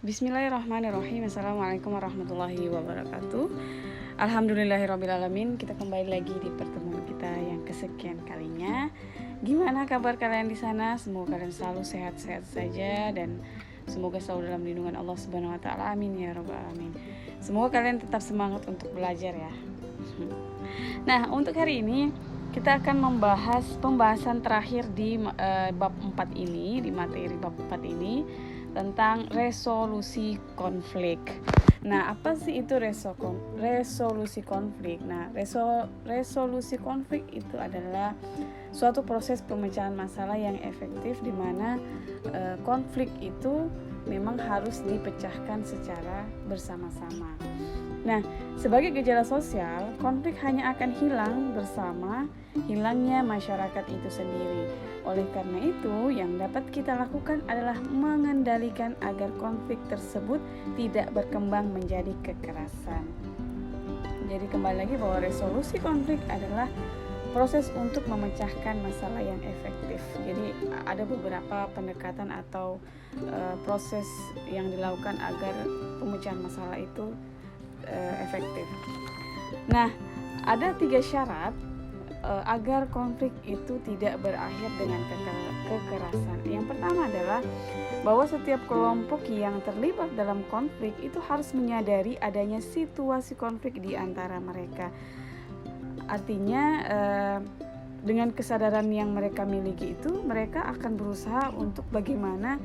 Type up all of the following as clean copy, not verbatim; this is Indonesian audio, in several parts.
Bismillahirrahmanirrahim. Assalamualaikum warahmatullahi wabarakatuh. Alhamdulillahirrabbilalamin. Kita kembali lagi di pertemuan kita yang kesekian kalinya. Gimana kabar kalian di sana? Semoga kalian selalu sehat-sehat saja dan semoga selalu dalam lindungan Allah Subhanahu wa taala. Amin ya rabbal alamin. Semoga kalian tetap semangat untuk belajar ya. Nah, untuk hari ini kita akan membahas pembahasan terakhir di bab 4 ini, di materi bab 4 ini tentang resolusi konflik. Nah, apa sih itu resolusi konflik? Nah, resolusi konflik itu adalah suatu proses pemecahan masalah yang efektif di mana konflik itu memang harus dipecahkan secara bersama-sama. Nah, sebagai gejala sosial, konflik hanya akan hilang bersama hilangnya masyarakat itu sendiri. Oleh karena itu, yang dapat kita lakukan adalah mengendalikan agar konflik tersebut tidak berkembang menjadi kekerasan. Jadi kembali lagi bahwa resolusi konflik adalah proses untuk memecahkan masalah yang efektif. Jadi ada beberapa pendekatan atau proses yang dilakukan agar pemecahan masalah itu efektif. Nah, ada 3 syarat agar konflik itu tidak berakhir dengan kekerasan. Yang pertama adalah bahwa setiap kelompok yang terlibat dalam konflik itu harus menyadari adanya situasi konflik di antara mereka. Artinya dengan kesadaran yang mereka miliki itu, mereka akan berusaha untuk bagaimana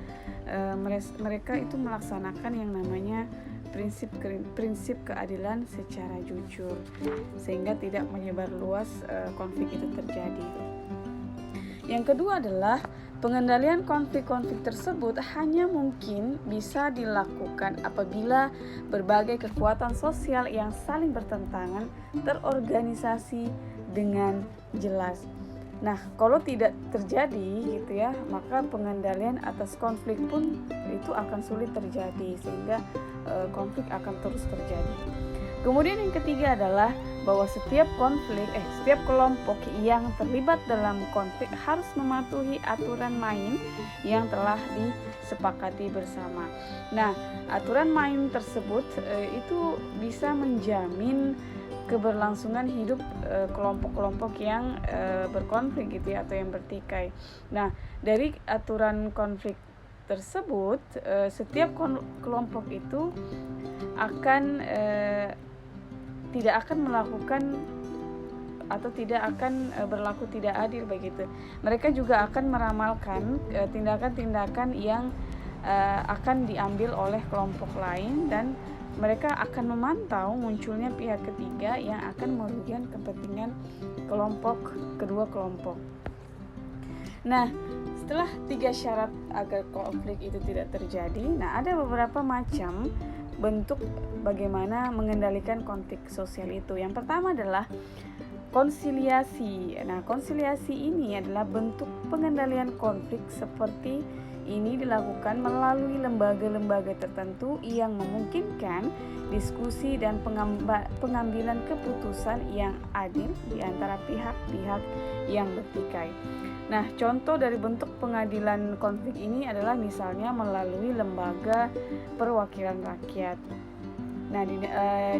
mereka itu melaksanakan yang namanya prinsip keadilan secara jujur, sehingga tidak menyebar luas konflik itu terjadi. Yang kedua adalah pengendalian konflik-konflik tersebut hanya mungkin bisa dilakukan apabila berbagai kekuatan sosial yang saling bertentangan terorganisasi dengan jelas. Nah, kalau tidak terjadi gitu ya, maka pengendalian atas konflik pun itu akan sulit terjadi, sehingga konflik akan terus terjadi. Kemudian yang ketiga adalah bahwa setiap kelompok yang terlibat dalam konflik harus mematuhi aturan main yang telah disepakati bersama. Nah, aturan main tersebut itu bisa menjamin keberlangsungan hidup kelompok-kelompok yang berkonflik gitu ya, atau yang bertikai. Nah, dari aturan konflik tersebut setiap kelompok itu akan tidak akan melakukan atau tidak akan berlaku tidak adil begitu. Mereka juga akan meramalkan tindakan-tindakan yang akan diambil oleh kelompok lain, dan mereka akan memantau munculnya pihak ketiga yang akan merugikan kepentingan kedua kelompok. Nah, setelah 3 syarat agar konflik itu tidak terjadi, nah ada beberapa macam bentuk bagaimana mengendalikan konflik sosial itu. Yang pertama adalah konsiliasi. Nah, konsiliasi ini adalah bentuk pengendalian konflik seperti ini dilakukan melalui lembaga-lembaga tertentu yang memungkinkan diskusi dan pengambilan keputusan yang adil di antara pihak-pihak yang bertikai. Nah, contoh dari bentuk pengadilan konflik ini adalah misalnya melalui lembaga perwakilan rakyat. Nah,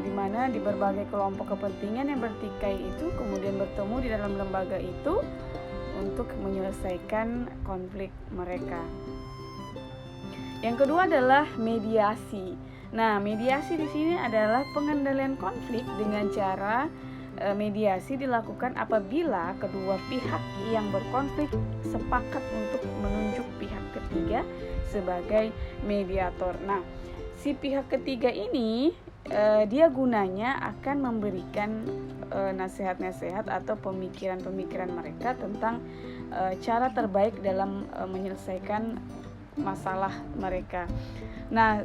di mana di berbagai kelompok kepentingan yang bertikai itu kemudian bertemu di dalam lembaga itu untuk menyelesaikan konflik mereka. Yang kedua adalah mediasi. Nah, mediasi di sini adalah pengendalian konflik dengan cara mediasi dilakukan apabila kedua pihak yang berkonflik sepakat untuk menunjuk pihak ketiga sebagai mediator. Nah, si pihak ketiga ini dia gunanya akan memberikan nasihat-nasihat atau pemikiran-pemikiran mereka tentang cara terbaik dalam menyelesaikan masalah mereka. Nah,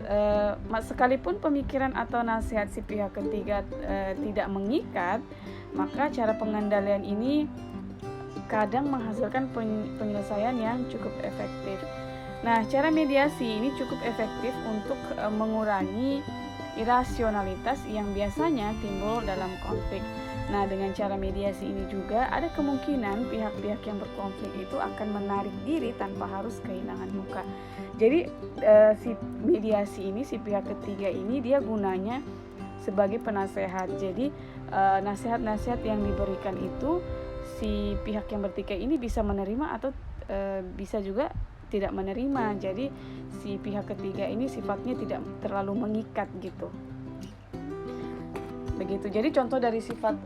sekalipun pemikiran atau nasihat si pihak ketiga tidak mengikat, maka cara pengendalian ini kadang menghasilkan penyelesaian yang cukup efektif. Nah, cara mediasi ini cukup efektif untuk mengurangi irasionalitas yang biasanya timbul dalam konflik. Nah, dengan cara mediasi ini juga ada kemungkinan pihak-pihak yang berkonflik itu akan menarik diri tanpa harus kehilangan muka. Jadi si mediasi ini, si pihak ketiga ini dia gunanya sebagai penasehat. Jadi nasihat-nasihat yang diberikan itu si pihak yang bertikai ini bisa menerima atau bisa juga tidak menerima. Jadi si pihak ketiga ini sifatnya tidak terlalu mengikat gitu. Begitu. Jadi contoh dari sifat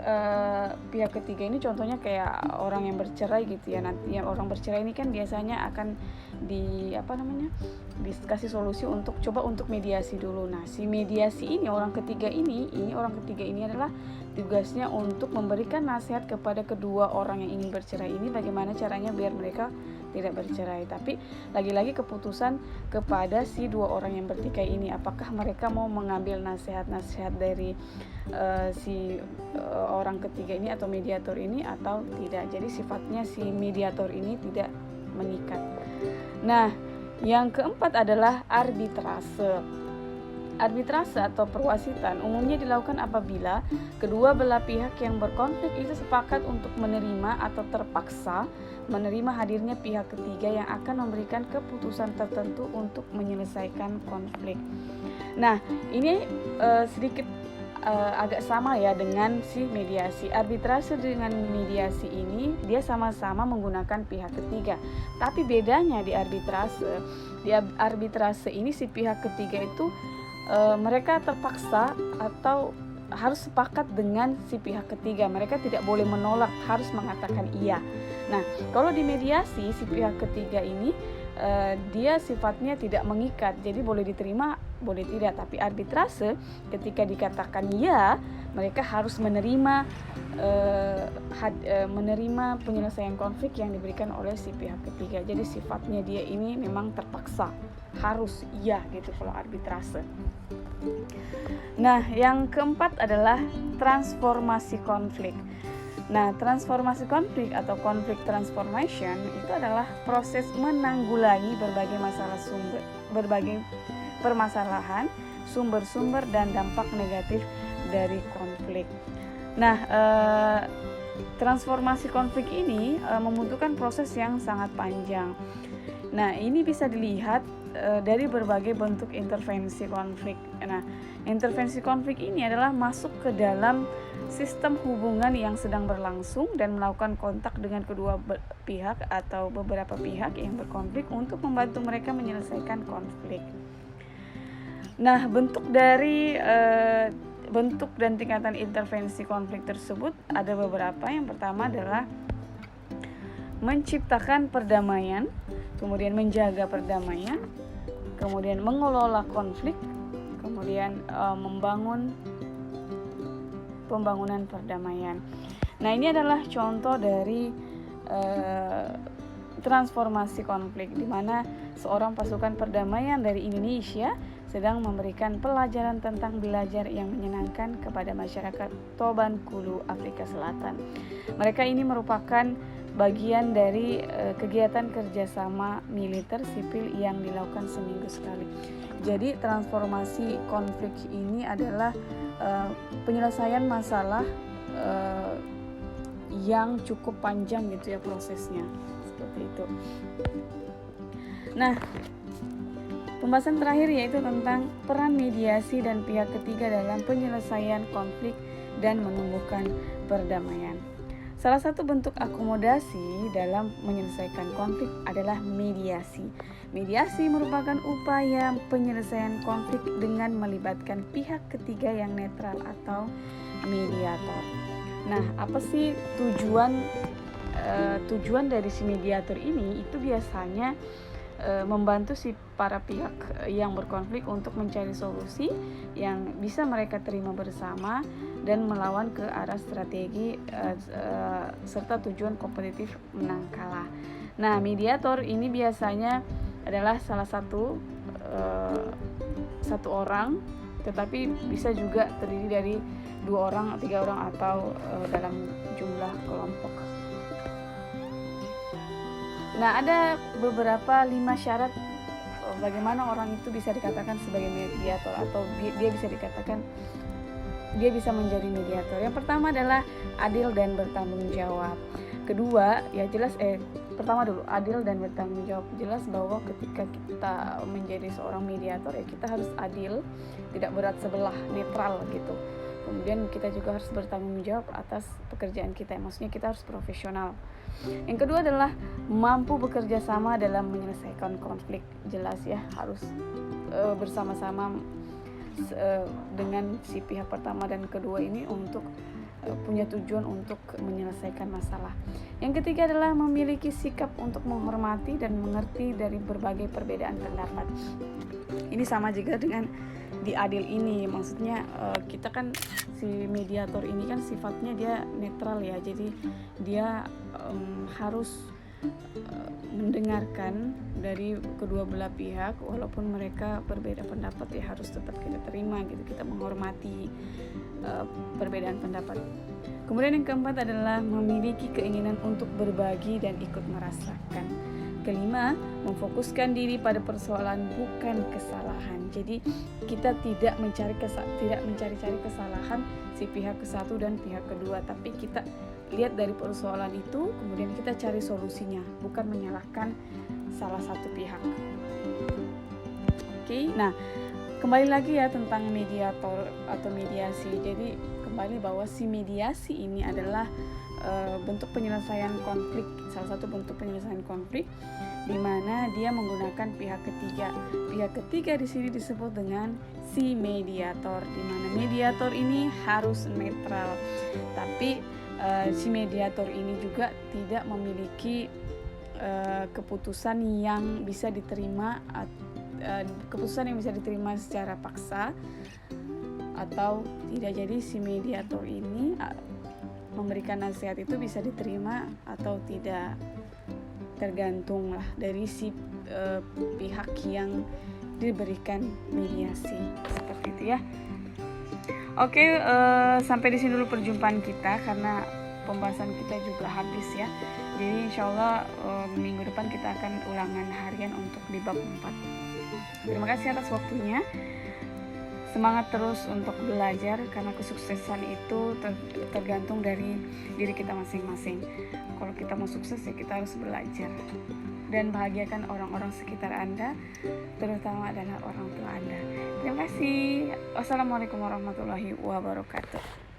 pihak ketiga ini contohnya kayak orang yang bercerai gitu ya. Nanti yang orang bercerai ini kan biasanya akan dikasih solusi untuk mediasi dulu. Nah, si mediasi ini orang ketiga ini adalah tugasnya untuk memberikan nasihat kepada kedua orang yang ingin bercerai ini bagaimana caranya biar mereka tidak bercerai. Tapi lagi-lagi keputusan kepada si dua orang yang bertikai ini, apakah mereka mau mengambil nasihat-nasihat dari orang ketiga ini atau mediator ini atau tidak. Jadi sifatnya si mediator ini tidak mengikat. Nah, yang keempat adalah arbitrase. Arbitrase atau perwasitan umumnya dilakukan apabila kedua belah pihak yang berkonflik itu sepakat untuk menerima atau terpaksa menerima hadirnya pihak ketiga yang akan memberikan keputusan tertentu untuk menyelesaikan konflik. Nah, ini sedikit agak sama ya dengan si mediasi. Arbitrase dengan mediasi ini dia sama-sama menggunakan pihak ketiga. Tapi bedanya di arbitrase ini si pihak ketiga itu mereka terpaksa atau harus sepakat dengan si pihak ketiga. Mereka tidak boleh menolak, harus mengatakan iya. Nah, kalau di mediasi si pihak ketiga ini dia sifatnya tidak mengikat, jadi boleh diterima, boleh tidak. Tapi arbitrase ketika dikatakan ya, mereka harus menerima penyelesaian konflik yang diberikan oleh si pihak ketiga. Jadi sifatnya dia ini memang terpaksa, harus iya gitu kalau arbitrase. Nah, yang keempat adalah transformasi konflik. Nah, transformasi konflik atau konflik transformation itu adalah proses menanggulangi berbagai permasalahan, sumber-sumber dan dampak negatif dari konflik. Nah, transformasi konflik ini membutuhkan proses yang sangat panjang. Nah, ini bisa dilihat dari berbagai bentuk intervensi konflik. Nah, intervensi konflik ini adalah masuk ke dalam sistem hubungan yang sedang berlangsung dan melakukan kontak dengan kedua pihak atau beberapa pihak yang berkonflik untuk membantu mereka menyelesaikan konflik. Nah, bentuk dan tingkatan intervensi konflik tersebut ada beberapa. Yang pertama adalah menciptakan perdamaian, kemudian menjaga perdamaian, kemudian mengelola konflik, kemudian membangun pembangunan perdamaian. Nah, ini adalah contoh dari transformasi konflik di mana seorang pasukan perdamaian dari Indonesia sedang memberikan pelajaran tentang belajar yang menyenangkan kepada masyarakat Toban Kulu, Afrika Selatan. Mereka ini merupakan bagian dari kegiatan kerjasama militer sipil yang dilakukan seminggu sekali. Jadi transformasi konflik ini adalah penyelesaian masalah yang cukup panjang gitu ya prosesnya, seperti itu. Nah, pembahasan terakhir yaitu tentang peran mediasi dan pihak ketiga dalam penyelesaian konflik dan menumbuhkan perdamaian. Salah satu bentuk akomodasi dalam menyelesaikan konflik adalah mediasi. Mediasi merupakan upaya penyelesaian konflik dengan melibatkan pihak ketiga yang netral atau mediator. Nah, apa sih tujuan dari si mediator ini? Itu biasanya membantu si para pihak yang berkonflik untuk mencari solusi yang bisa mereka terima bersama dan melawan ke arah strategi serta tujuan kompetitif menang kalah. Nah, mediator ini biasanya adalah salah satu orang, tetapi bisa juga terdiri dari 2 orang, 3 orang atau dalam jumlah kelompok. Nah, ada beberapa 5 syarat bagaimana orang itu bisa dikatakan sebagai mediator atau dia bisa dikatakan dia bisa menjadi mediator. Yang pertama adalah adil dan bertanggung jawab. Kedua, ya jelas pertama dulu adil dan bertanggung jawab. Jelas bahwa ketika kita menjadi seorang mediator ya kita harus adil, tidak berat sebelah, netral gitu. Kemudian kita juga harus bertanggung jawab atas pekerjaan kita, maksudnya kita harus profesional. Yang kedua adalah mampu bekerja sama dalam menyelesaikan konflik. Jelas ya, harus bersama-sama dengan si pihak pertama dan kedua ini untuk punya tujuan untuk menyelesaikan masalah. Yang ketiga adalah memiliki sikap untuk menghormati dan mengerti dari berbagai perbedaan pendapat. Ini sama juga dengan di adil ini, maksudnya kita kan si mediator ini kan sifatnya dia netral ya, jadi dia harus mendengarkan dari kedua belah pihak walaupun mereka berbeda pendapat ya harus tetap kita terima gitu, kita menghormati perbedaan pendapat. Kemudian yang keempat adalah memiliki keinginan untuk berbagi dan ikut merasakan. Kelima, memfokuskan diri pada persoalan bukan kesalahan. Jadi kita tidak mencari-cari kesalahan si pihak ke satu dan pihak kedua, tapi kita lihat dari persoalan itu, kemudian kita cari solusinya, bukan menyalahkan salah satu pihak. Oke, nah kembali lagi ya tentang mediator atau mediasi. Jadi kembali bahwa si mediasi ini adalah bentuk penyelesaian konflik, salah satu bentuk penyelesaian konflik di mana dia menggunakan pihak ketiga. Pihak ketiga di sini disebut dengan si mediator, di mana mediator ini harus netral. Tapi si mediator ini juga tidak memiliki keputusan yang bisa diterima secara paksa atau tidak. Jadi si mediator ini memberikan nasihat itu bisa diterima atau tidak, tergantung lah dari si pihak yang diberikan mediasi, seperti itu ya. Oke, sampai di sini dulu perjumpaan kita karena pembahasan kita juga habis ya. Jadi insyaallah minggu depan kita akan ulangan harian untuk di bab 4. Terima kasih atas waktunya. Semangat terus untuk belajar karena kesuksesan itu tergantung dari diri kita masing-masing. Kalau kita mau sukses ya kita harus belajar. Dan bahagiakan orang-orang sekitar Anda, terutama adalah orang tua Anda. Terima kasih. Wassalamualaikum warahmatullahi wabarakatuh.